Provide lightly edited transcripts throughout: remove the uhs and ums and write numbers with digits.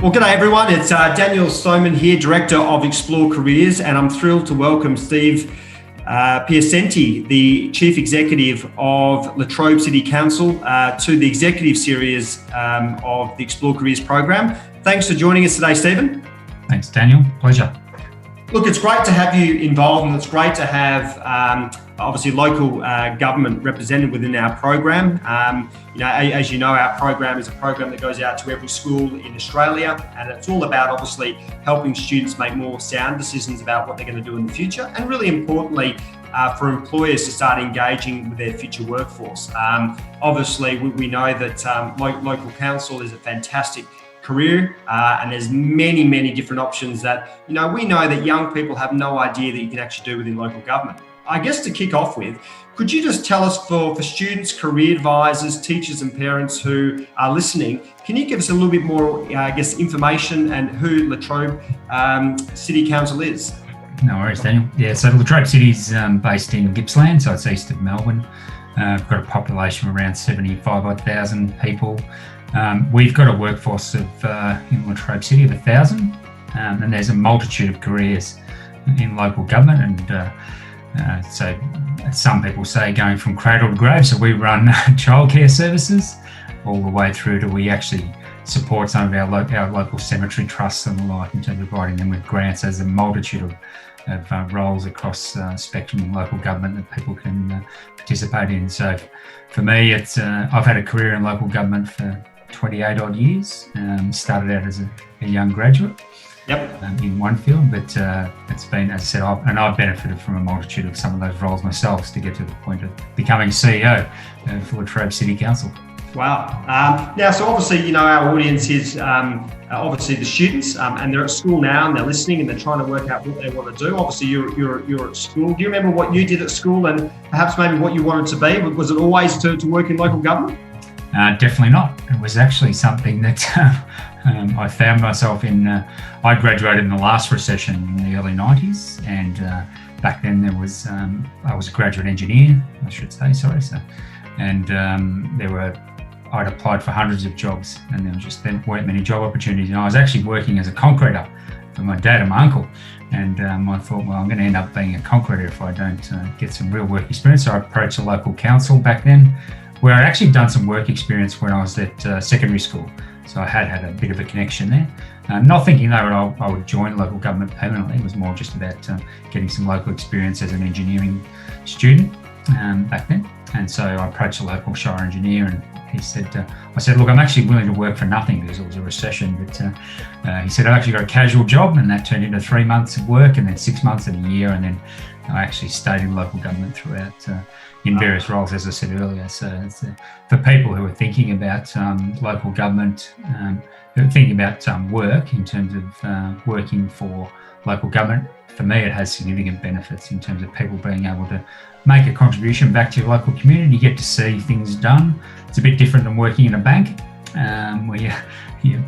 Well, g'day everyone. It's Daniel Sloman here, Director of Explore Careers, and I'm thrilled to welcome Steve Piasente, the Chief Executive of Latrobe City Council, to the Executive Series of the Explore Careers program. Thanks for joining us today, Stephen. Thanks, Daniel. Pleasure. Look, it's great to have you involved, and it's great to have obviously local government represented within our program. As you know, our program is a program that goes out to every school in Australia, and it's all about obviously helping students make more sound decisions about what they're going to do in the future, and really importantly, for employers to start engaging with their future workforce. Obviously, we know that local council is a fantastic career, and there's many different options that, we know that young people have no idea that you can actually do within local government. I guess to kick off with, could you just tell us for students, career advisors, teachers and parents who are listening, can you give us a little bit more, information and who Latrobe City Council is? No worries, Daniel. Yeah, so Latrobe City is based in Gippsland, so it's east of Melbourne. We've got a population of around 75,000 people. We've got a workforce of in Latrobe City of 1,000, and there's a multitude of careers in local government, and so some people say going from cradle to grave. So we run childcare services all the way through to we actually support some of our local cemetery trusts and the like in terms of providing them with grants. There's a multitude of roles across spectrum in local government that people can participate in. So for me, it's I've had a career in local government for 28 odd years. Started out as a young graduate. Yep. In one field, but it's been, as I said, I've benefited from a multitude of some of those roles myself to get to the point of becoming CEO for Latrobe City Council. Wow. Now, so obviously, our audience is obviously the students, and they're at school now and they're listening and they're trying to work out what they want to do. Obviously, you're at school. Do you remember what you did at school and perhaps maybe what you wanted to be? Was it always to work in local government? Definitely not. It was actually something that I found myself in. I graduated in the last recession in the early 90s, and back then there was I was a graduate engineer, I should say. And I'd applied for hundreds of jobs, and there weren't many job opportunities. And I was actually working as a concreter for my dad and my uncle. And I thought, well, I'm going to end up being a concreter if I don't get some real work experience. So I approached the local council back then, where I'd actually done some work experience when I was at secondary school. So I had a bit of a connection there. Not thinking that I would join local government permanently. It was more just about getting some local experience as an engineering student back then. And so I approached a local shire engineer, and he said, I said, look, I'm actually willing to work for nothing because it was a recession. But he said, I've actually got a casual job, and that turned into 3 months of work and then 6 months and a year. And then I actually stayed in local government throughout in various roles, as I said earlier. So it's, for people who are thinking about local government, who are thinking about work in terms of working for local government, for me, it has significant benefits in terms of people being able to make a contribution back to your local community. You get to see things done. It's a bit different than working in a bank, where you're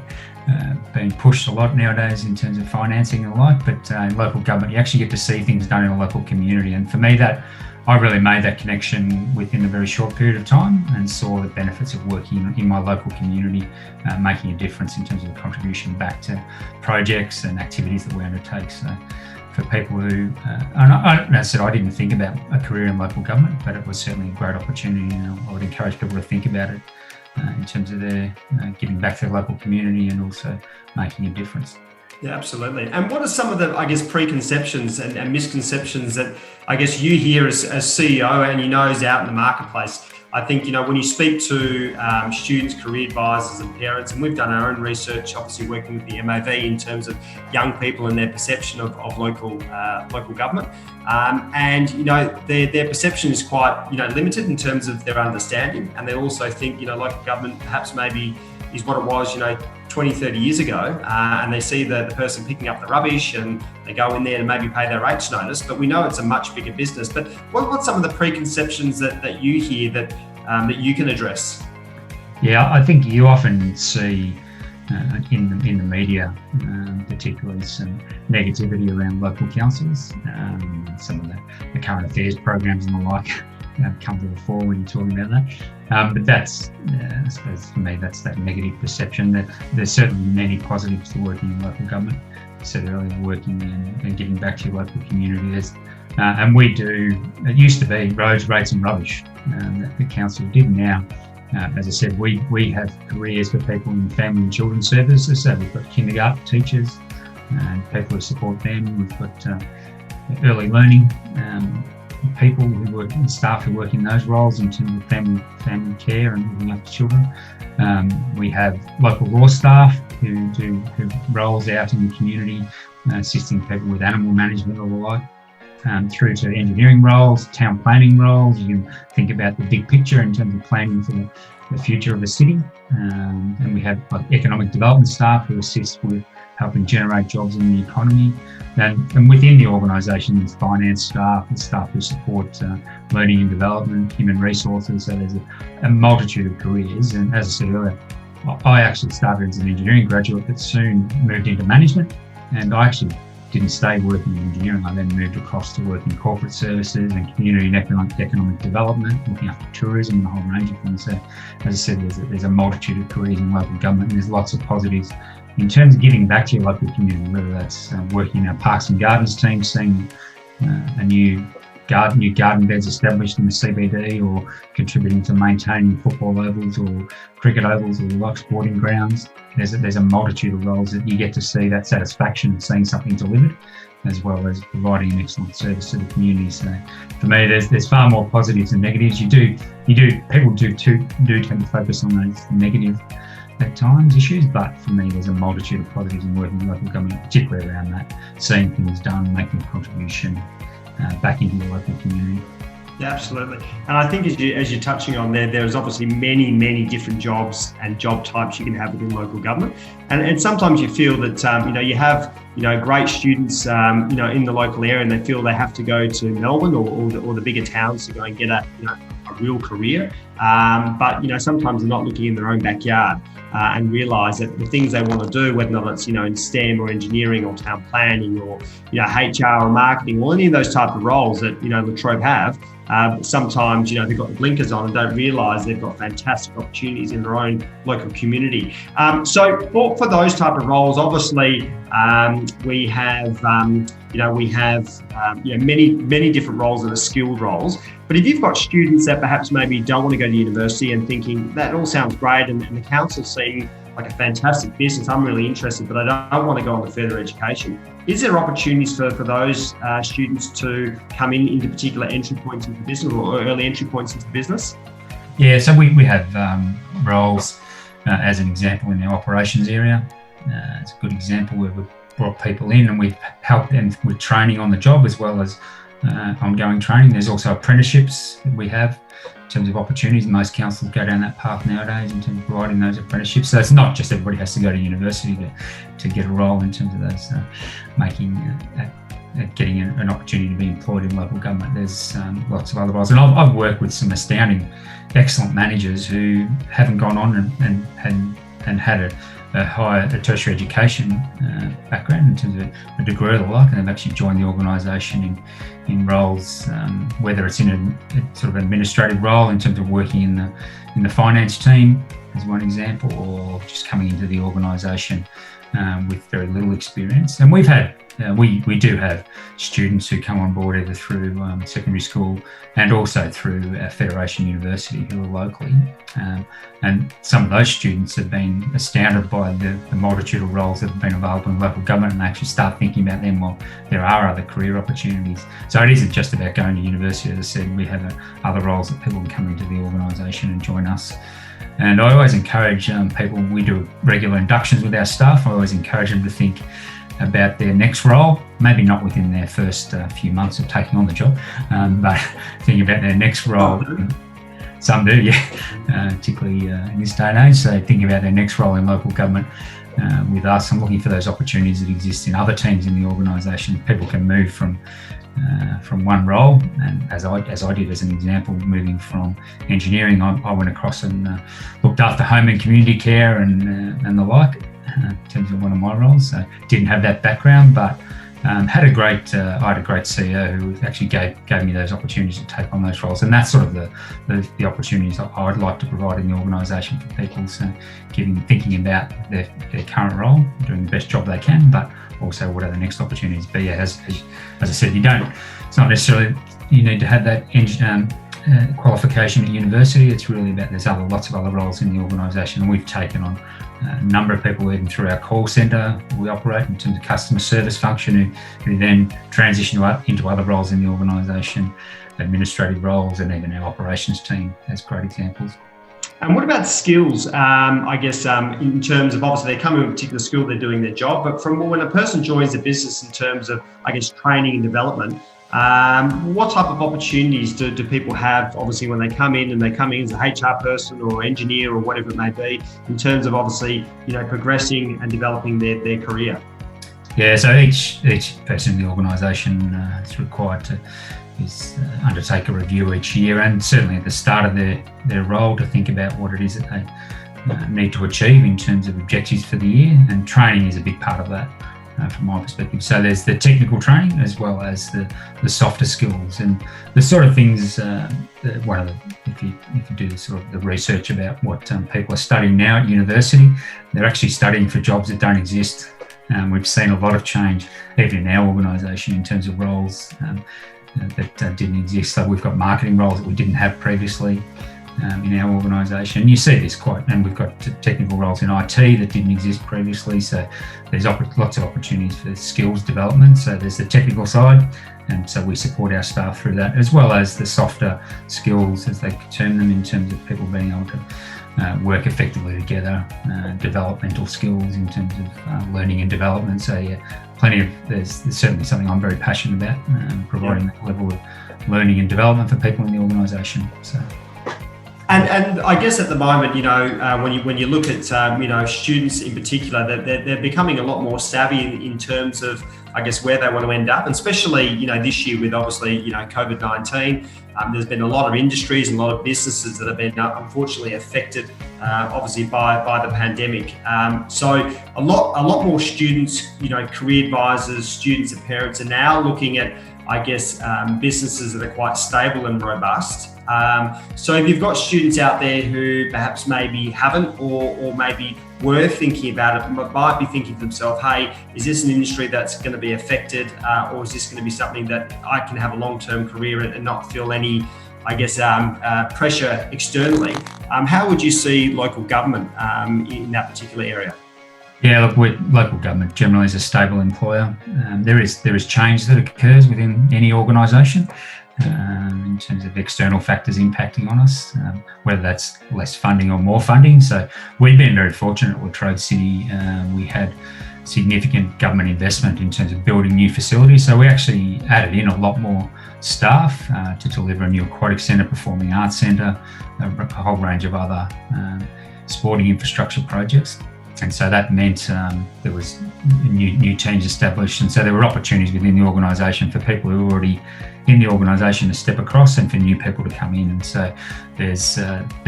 being pushed a lot nowadays in terms of financing and the like, but in local government, you actually get to see things done in a local community. And for me, I really made that connection within a very short period of time and saw the benefits of working in my local community, making a difference in terms of the contribution back to projects and activities that we undertake. So for people who, as I said, I didn't think about a career in local government, but it was certainly a great opportunity, and I would encourage people to think about it in terms of their giving back to their local community and also making a difference. Yeah, absolutely. And what are some of the, preconceptions and misconceptions that you hear as CEO and is out in the marketplace? I think, when you speak to students, career advisors and parents, and we've done our own research, obviously working with the MAV in terms of young people and their perception of local government. And their perception is quite, limited in terms of their understanding. And they also think, local government perhaps maybe is what it was, 20, 30 years ago, and they see the person picking up the rubbish and they go in there to maybe pay their rates notice, but we know it's a much bigger business. But what's some of the preconceptions that you hear that you can address? Yeah, I think you often see in the media, particularly some negativity around local councils, some of the current affairs programs and the like. come to the fore when you're talking about that. But that's, I suppose for me, that's that negative perception. That there's certainly many positives to working in local government. I said earlier, working and giving back to your local community. And we do, it used to be roads, rates and rubbish that the council did. Now, as I said, we have careers for people in family and children's services. So we've got kindergarten teachers and people who support them. We've got early learning people who work, staff who work in those roles in terms of family care and looking after children. We have local law staff who do roles out in the community, assisting people with animal management or the like. Through to engineering roles, town planning roles. You can think about the big picture in terms of planning for the future of a city. And we have economic development staff who assist with helping generate jobs in the economy. And within the organisation, there's finance staff and staff who support learning and development, human resources. So there's a multitude of careers. And as I said earlier, I actually started as an engineering graduate, but soon moved into management. And I actually didn't stay working in engineering. I then moved across to work in corporate services and community and economic development, looking after tourism and a whole range of things. So, as I said, there's a multitude of careers in local government, and there's lots of positives in terms of giving back to your local community, whether that's working in our parks and gardens team, seeing a new garden beds established in the CBD, or contributing to maintaining football ovals or cricket ovals or like sporting grounds. There's a multitude of roles that you get to see that satisfaction of seeing something delivered, as well as providing an excellent service to the community. So for me, there's far more positives than negatives. People do tend to focus on those negative at times issues, but for me, there's a multitude of positives in working in local government, particularly around that, seeing things done, making a contribution back into the local community. Yeah, absolutely. And I think as you're touching on there's obviously many different jobs and job types you can have within local government. And sometimes you feel that, you have, great students, in the local area, and they feel they have to go to Melbourne or the bigger towns to go and get a real career. But, sometimes they're not looking in their own backyard and realise that the things they want to do, whether or not it's, in STEM or engineering or town planning or, HR or marketing or any of those type of roles that, Latrobe have, sometimes, they've got the blinkers on and don't realise they've got fantastic opportunities in their own local community. So for those type of roles, obviously, we have many different roles that are skilled roles. But if you've got students that perhaps maybe don't want to go to university and thinking that all sounds great and the council seeing like a fantastic business, I'm really interested, but I don't want to go on to further education. Is there opportunities for those students to come into particular entry points into business or early entry points into business? Yeah, so we have roles, as an example, in the operations area. It's a good example where we've brought people in and we've helped them with training on the job as well as ongoing training. There's also apprenticeships that we have in terms of opportunities. Most councils go down that path nowadays in terms of providing those apprenticeships. So it's not just everybody has to go to university to get a role in terms of those getting an opportunity to be employed in local government. There's lots of other roles. And I've worked with some astounding, excellent managers who haven't gone on and had a tertiary education background in terms of a degree or the like, and they've actually joined the organisation in roles, whether it's in a sort of administrative role in terms of working in the finance team as one example, or just coming into the organisation with very little experience. And we've had we do have students who come on board either through secondary school and also through Federation University who are locally. And some of those students have been astounded by the multitude of roles that have been available in local government, and they actually start thinking about them. Well, there are other career opportunities. So it isn't just about going to university. As I said, we have other roles that people can come into the organisation and join us. And I always encourage people, we do regular inductions with our staff. I always encourage them to think about their next role, maybe not within their first few months of taking on the job, but think about their next role. Some do, yeah, particularly in this day and age. So think about their next role in local government with us. I'm looking for those opportunities that exist in other teams in the organisation. People can move from one role, and as I did as an example, moving from engineering, I went across and looked after home and community care and the like in terms of one of my roles. So didn't have that background, but had a great I had a great CEO who actually gave me those opportunities to take on those roles, and that's sort of the opportunities I'd like to provide in the organisation for people. So thinking about their current role, doing the best job they can, but also what are the next opportunities be. As I said, it's not necessarily you need to have that qualification at university. It's really about there's lots of other roles in the organisation, and we've taken on a number of people even through our call centre we operate in terms of customer service function who then transition into other roles in the organisation, administrative roles, and even our operations team as great examples. And what about skills? I guess in terms of obviously they're coming to a particular school, they're doing their job, but from when a person joins a business in terms of, I guess, training and development, what type of opportunities do people have, obviously, when they come in as a HR person or engineer or whatever it may be, in terms of obviously, progressing and developing their career? Yeah, so each person in the organisation is required to undertake a review each year, and certainly at the start of their role to think about what it is that they need to achieve in terms of objectives for the year, and training is a big part of that. From my perspective. So there's the technical training as well as the softer skills, and the sort of things, if you do the research about what people are studying now at university, they're actually studying for jobs that don't exist. We've seen a lot of change even in our organisation in terms of roles that didn't exist. So we've got marketing roles that we didn't have previously in our organisation. You see this and we've got technical roles in IT that didn't exist previously. So there's lots of opportunities for skills development. So there's the technical side, and so we support our staff through that, as well as the softer skills, as they term them, in terms of people being able to work effectively together, developmental skills in terms of learning and development. So there's certainly something I'm very passionate about, providing that level of learning and development for people in the organisation. So. And I guess at the moment, when you look at students in particular, they're becoming a lot more savvy in terms of, I guess, where they want to end up, and especially this year with obviously COVID-19. There's been a lot of industries and a lot of businesses that have been unfortunately affected, obviously by the pandemic. So a lot more students, career advisors, students and parents are now looking at, I guess, businesses that are quite stable and robust. So if you've got students out there who perhaps maybe haven't or maybe were thinking about it, might be thinking to themselves, hey, is this an industry that's going to be affected, or is this going to be something that I can have a long-term career and not feel any, I guess, pressure externally? How would you see local government in that particular area? Yeah, look, local government generally is a stable employer. There is change that occurs within any organisation in terms of external factors impacting on us, whether that's less funding or more funding. So we've been very fortunate with Trobe City. We had significant government investment in terms of building new facilities. So we actually added in a lot more staff to deliver a new aquatic centre, performing arts centre, a whole range of other sporting infrastructure projects. And so that meant there was new teams established, and so there were opportunities within the organisation for people who were already in the organisation to step across, and for new people to come in. And so there's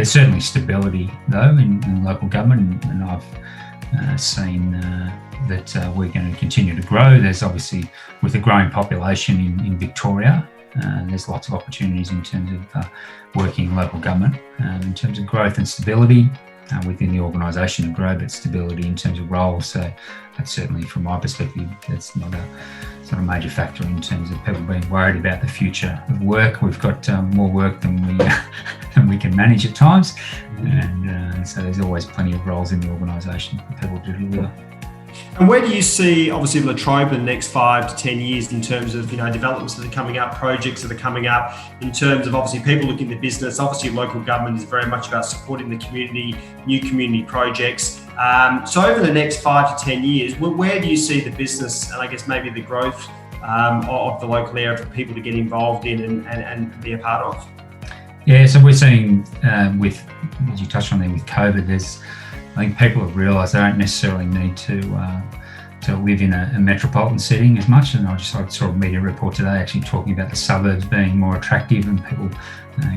certainly stability though in local government, and I've seen that we're going to continue to grow. There's obviously, with the growing population in Victoria, there's lots of opportunities in terms of working in local government, in terms of growth and stability. Within the organisation to grow, but stability in terms of roles. So that's certainly, from my perspective, that's not a major factor in terms of people being worried about the future of work. We've got more work than we can manage at times, and so there's always plenty of roles in the organisation for people to deliver. And where do you see, obviously, Latrobe in the next 5 to 10 years in terms of, developments that are coming up, projects that are coming up, in terms of obviously people looking at business? Obviously, local government is very much about supporting the community, new community projects. So over the next 5 to 10 years, where do you see the business and I guess maybe the growth of the local area for people to get involved in and be a part of? Yeah, so we're seeing with, as you touched on there, with COVID, I think people have realised they don't necessarily need to to live in a metropolitan setting as much. And I saw a media report today actually talking about the suburbs being more attractive and people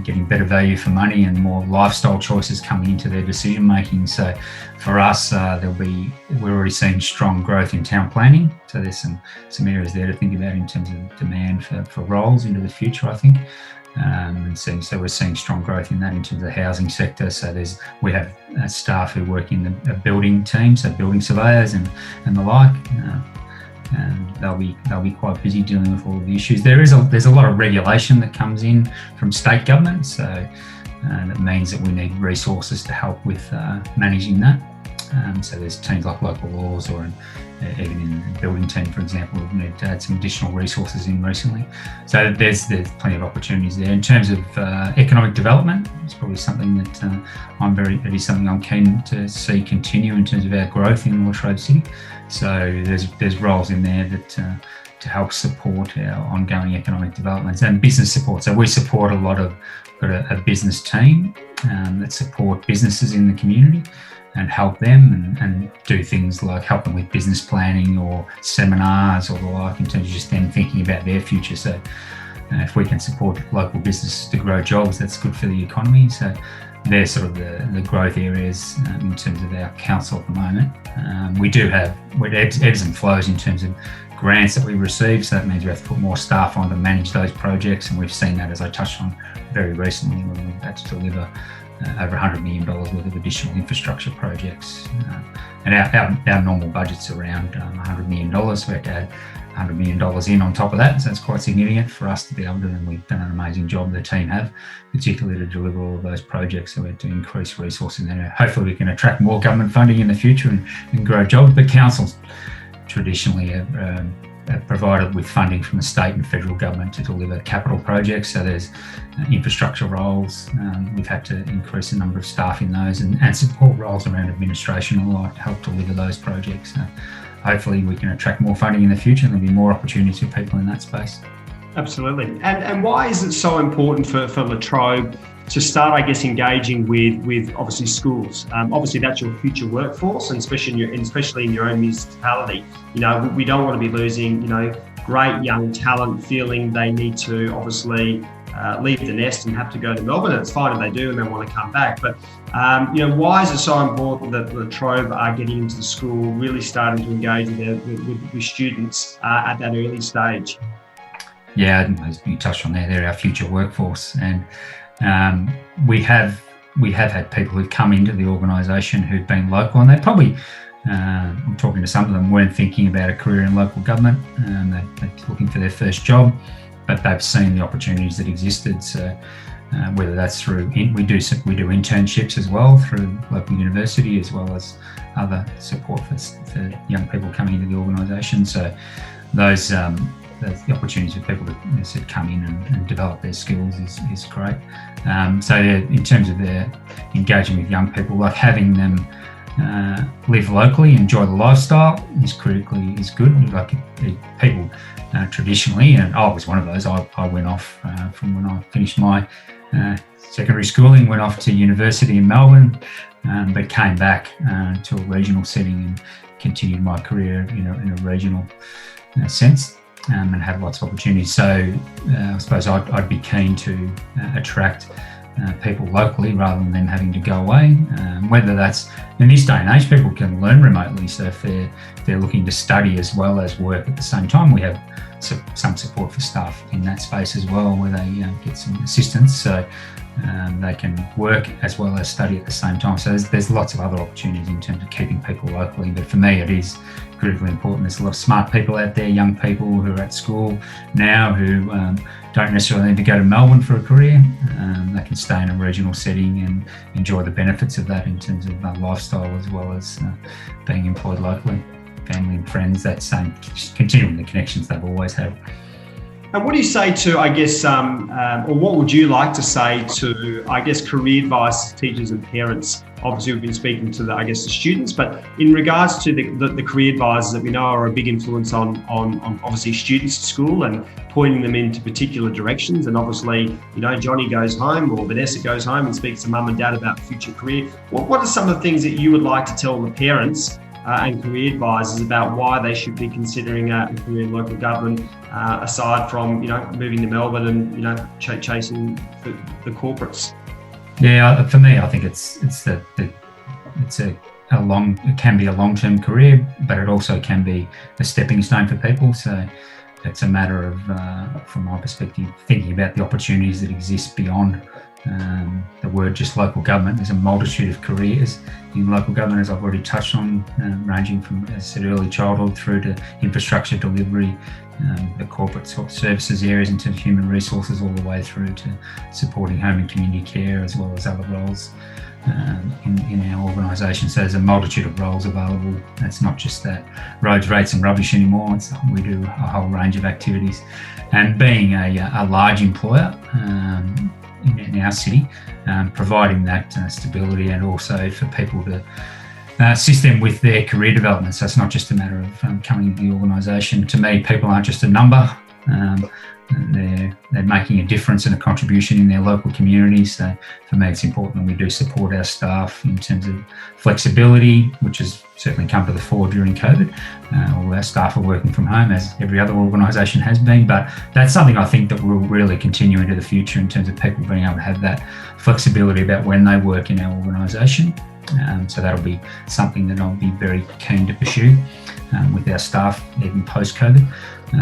getting better value for money and more lifestyle choices coming into their decision making. So for us, we're already seeing strong growth in town planning. So there's some areas there to think about in terms of demand for roles into the future, I think. So we're seeing strong growth in that in terms of the housing sector. So we have staff who work in the building team, so building surveyors and the like. And they'll be quite busy dealing with all of the issues. There's a lot of regulation that comes in from state government, so that means that we need resources to help with managing that. So there's teams like local laws, or even in the building team, for example, we've needed to add some additional resources in recently. So there's plenty of opportunities there. In terms of economic development, it's probably something that it is something I'm keen to see continue in terms of our growth in Latrobe City. So there's roles in there that to help support our ongoing economic developments and business support. So we support got a business team that support businesses in the community and help them and do things like help them with business planning or seminars or the like in terms of just them thinking about their future. So if we can support local businesses to grow jobs, that's good for the economy. So they're sort of the growth areas in terms of our council at the moment. We do have ebbs and flows in terms of grants that we receive, so that means we have to put more staff on to manage those projects, and we've seen that, as I touched on very recently, when we've had to deliver over $100 million worth of additional infrastructure projects. And our normal budget's around $100 million, so we have to add $100 million in on top of that, so it's quite significant for us to be able to, and we've done an amazing job, the team have, particularly to deliver all of those projects, so we have to increase resources there. Hopefully we can attract more government funding in the future and grow jobs, but councils traditionally have provided with funding from the state and federal government to deliver capital projects. So there's infrastructure roles. We've had to increase the number of staff in those and support roles around administration and the like to help deliver those projects. So hopefully we can attract more funding in the future and there'll be more opportunities for people in that space. Absolutely. And why is it so important for Latrobe to start, I guess, engaging with obviously schools? Obviously, that's your future workforce, and especially in your own municipality. You know, we don't want to be losing, great young talent feeling they need to obviously leave the nest and have to go to Melbourne. And it's fine if they do and they want to come back. But, why is it so important that Latrobe are getting into the school, really starting to engage with students at that early stage? Yeah, as you touched on there, they're our future workforce. And we have had people who've come into the organisation who've been local, and they probably, I'm talking to some of them, weren't thinking about a career in local government. They're looking for their first job, but they've seen the opportunities that existed. So whether that's through, we do internships as well through local university, as well as other support for young people coming into the organisation. So those the opportunities for people to come in and develop their skills is great. So in terms of their engaging with young people, like having them live locally, enjoy the lifestyle is good. Like people traditionally, and I was one of those, I went off from when I finished my secondary schooling, went off to university in Melbourne, but came back to a regional setting and continued my career in a regional sense. And have lots of opportunities. So I suppose I'd be keen to attract people locally rather than them having to go away. Whether that's, in this day and age, people can learn remotely. So if they're looking to study as well as work at the same time, we have some support for staff in that space as well, where they get some assistance. So they can work as well as study at the same time. So there's lots of other opportunities in terms of keeping people locally. But for me, it is critically important. There's a lot of smart people out there, young people who are at school now who don't necessarily need to go to Melbourne for a career. They can stay in a regional setting and enjoy the benefits of that in terms of lifestyle, as well as being employed locally. Family and friends, that same, continuing the connections they've always had. And what do you say to, I guess, or what would you like to say to, I guess, career advice to teachers and parents? Obviously, we've been speaking to the students, but in regards to the career advisors that we know are a big influence on obviously students at school and pointing them into particular directions. And obviously, Johnny goes home or Vanessa goes home and speaks to mum and dad about future career. What are some of the things that you would like to tell the parents and career advisors about why they should be considering a career in local government, aside from moving to Melbourne and chasing the corporates? Yeah, for me, I think it can be a long-term career, but it also can be a stepping stone for people. So it's a matter of, from my perspective, thinking about the opportunities that exist beyond the word just local government. There's a multitude of careers in local government, as I've already touched on, ranging from, as I said, early childhood through to infrastructure delivery, the corporate services areas into human resources, all the way through to supporting home and community care, as well as other roles in our organisation. So there's a multitude of roles available. It's not just that roads, rates and rubbish anymore. We do a whole range of activities. And being a large employer in our city, providing that stability, and also for people to assist them with their career development. So it's not just a matter of coming to the organisation. To me, people aren't just a number. They're making a difference and a contribution in their local community. So for me, it's important that we do support our staff in terms of flexibility, which has certainly come to the fore during COVID. All our staff are working from home, as every other organisation has been, but that's something I think that will really continue into the future in terms of people being able to have that flexibility about when they work in our organisation. So that'll be something that I'll be very keen to pursue with our staff, even post-COVID.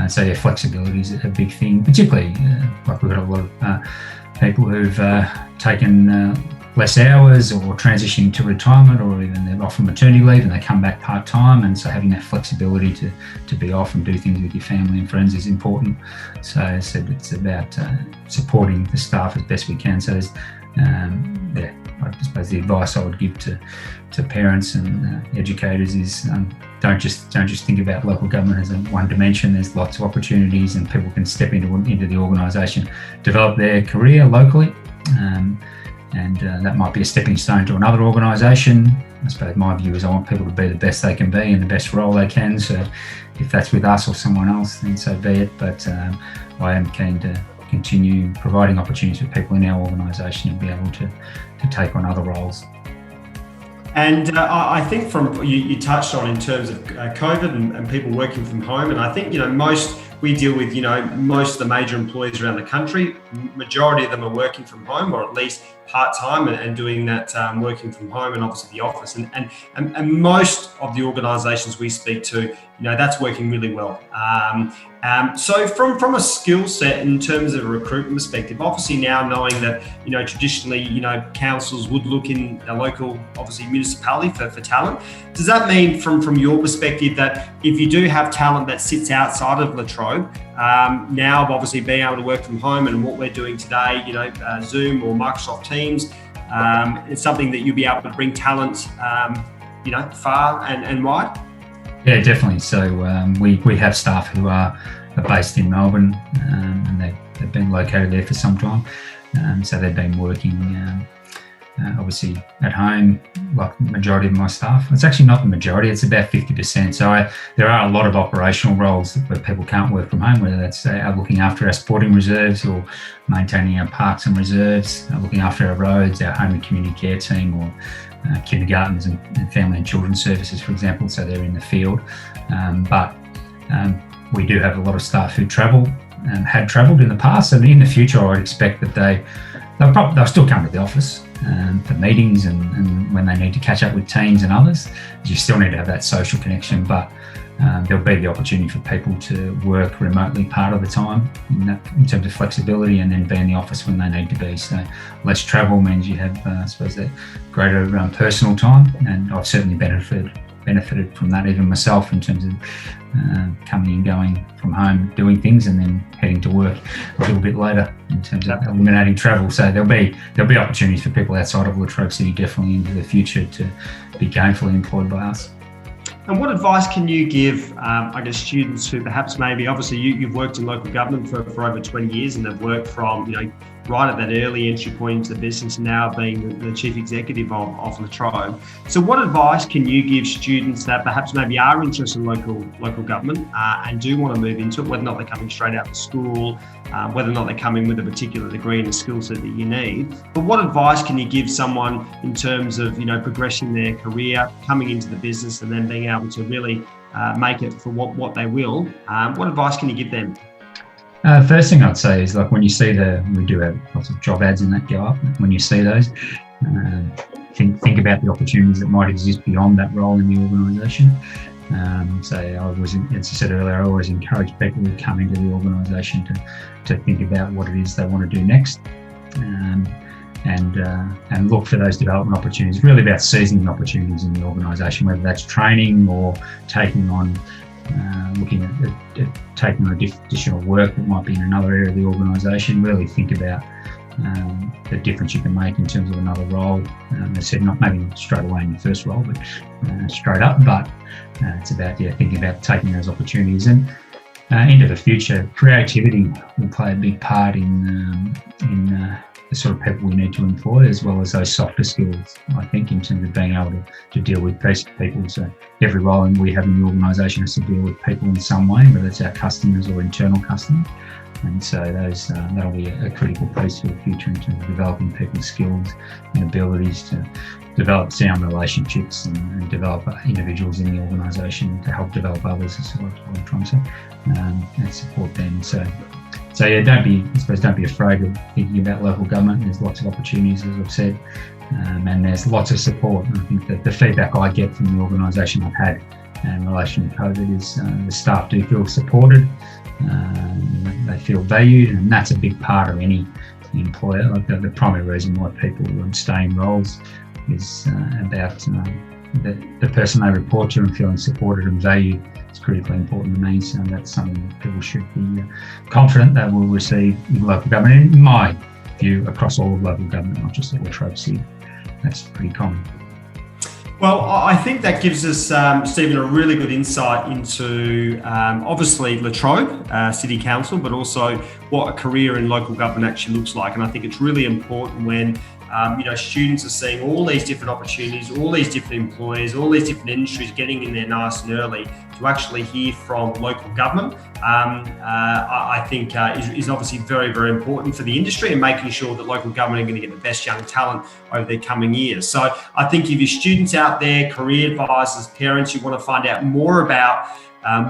So yeah, flexibility is a big thing, particularly like we've got a lot of people who've taken less hours or transitioning to retirement, or even they're off on maternity leave and they come back part-time, and so having that flexibility to be off and do things with your family and friends is important. So as I said, it's about supporting the staff as best we can. So there's I suppose the advice I would give to parents and educators is don't just think about local government as a one dimension. There's lots of opportunities, and people can step into the organisation, develop their career locally, and that might be a stepping stone to another organisation. I suppose my view is I want people to be the best they can be in the best role they can. So if that's with us or someone else, then so be it. But I am keen to continue providing opportunities for people in our organisation to be able to take on other roles. And I think from you touched on in terms of COVID and people working from home, and I think we deal with most of the major employers around the country. Majority of them are working from home, or at least part-time, and doing that working from home, and obviously the office, and most of the organisations we speak to, that's working really well. So from a skill set in terms of a recruitment perspective, obviously now knowing that traditionally councils would look in a local, obviously municipality for talent, does that mean from your perspective that if you do have talent that sits outside of Latrobe, now obviously being able to work from home and what we're doing today, Zoom or Microsoft Teams, it's something that you'll be able to bring talent far and wide? Yeah, definitely. So we have staff who are based in Melbourne, and they've been located there for some time. So they've been working obviously at home, like the majority of my staff. It's actually not the majority, it's about 50%. So there are a lot of operational roles where people can't work from home, whether that's looking after our sporting reserves or maintaining our parks and reserves, looking after our roads, our home and community care team, or kindergartens and family and children's services, for example. So they're in the field. But we do have a lot of staff who travel and had travelled in the past, and in the future I would expect that they'll still come to the office for meetings and when they need to catch up with teams and others. You still need to have that social connection, but there'll be the opportunity for people to work remotely part of the time in terms of flexibility, and then be in the office when they need to be. So less travel means you have, I suppose, that greater personal time, and I've certainly benefited from that, even myself, in terms of coming and going from home, doing things, and then heading to work a little bit later in terms of eliminating travel. So there'll be opportunities for people outside of Latrobe City, definitely into the future, to be gainfully employed by us. And what advice can you give, students who perhaps maybe, obviously you've worked in local government for over 20 years, and have worked from, right at that early entry point into the business, now being the chief executive of Latrobe. So what advice can you give students that perhaps maybe are interested in local government and do want to move into it, whether or not they're coming straight out of school, whether or not they're coming with a particular degree and a skill set that you need? But what advice can you give someone in terms of, progressing their career, coming into the business and then being able to really make it for what they will? What advice can you give them? First thing I'd say is, like, when you see we do have lots of job ads and that go up. When you see those, think about the opportunities that might exist beyond that role in the organisation. So as I said earlier, I always encourage people who come into the organisation to think about what it is they want to do next, and look for those development opportunities. Really about seizing the opportunities in the organisation, whether that's training or taking on. Looking at taking on additional work that might be in another area of the organisation. Really think about the difference you can make in terms of another role. As I said, not maybe straight away in your first role, but straight up. But it's about thinking about taking those opportunities, and into the future, creativity will play a big part in the sort of people we need to employ, as well as those softer skills, I think, in terms of being able to deal with people. So every role we have in the organisation has to deal with people in some way, whether it's our customers or internal customers. And so that'll be a critical piece for the future in terms of developing people's skills and abilities to develop sound relationships and develop individuals in the organisation to help develop others, is what I'm trying to say, and support them. So yeah, don't be afraid of thinking about local government. There's lots of opportunities, as I've said, and there's lots of support. And I think that the feedback I get from the organisation I've had in relation to COVID is the staff do feel supported, they feel valued, and that's a big part of any employer. Like the primary reason why people stay in roles is about the person they report to and feeling supported and valued. It's critically important to me, so that's something that people should be confident they will receive in local government. In my view, across all of local government, not just at Latrobe City, that's pretty common. Well, I think that gives us, Stephen, a really good insight into obviously Latrobe City Council, but also what a career in local government actually looks like. And I think it's really important when students are seeing all these different opportunities, all these different employers, all these different industries getting in there nice and early, to actually hear from local government, I think is obviously very, very important for the industry, and making sure that local government are going to get the best young talent over the coming years. So I think if your students out there, career advisors, parents, you want to find out more about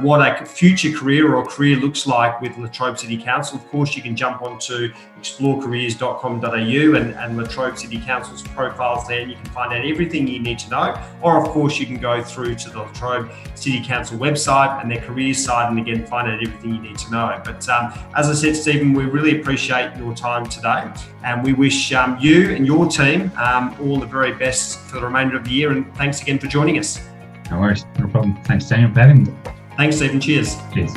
what a future career looks like with Latrobe City Council, of course, you can jump onto explorecareers.com.au and Latrobe City Council's profiles there, and you can find out everything you need to know. Or, of course, you can go through to the Latrobe City Council website and their careers side, and again, find out everything you need to know. But as I said, Stephen, we really appreciate your time today, and we wish you and your team all the very best for the remainder of the year. And thanks again for joining us. No worries, no problem. Thanks, Daniel, for having me. Thanks, Stephen. Cheers. Cheers.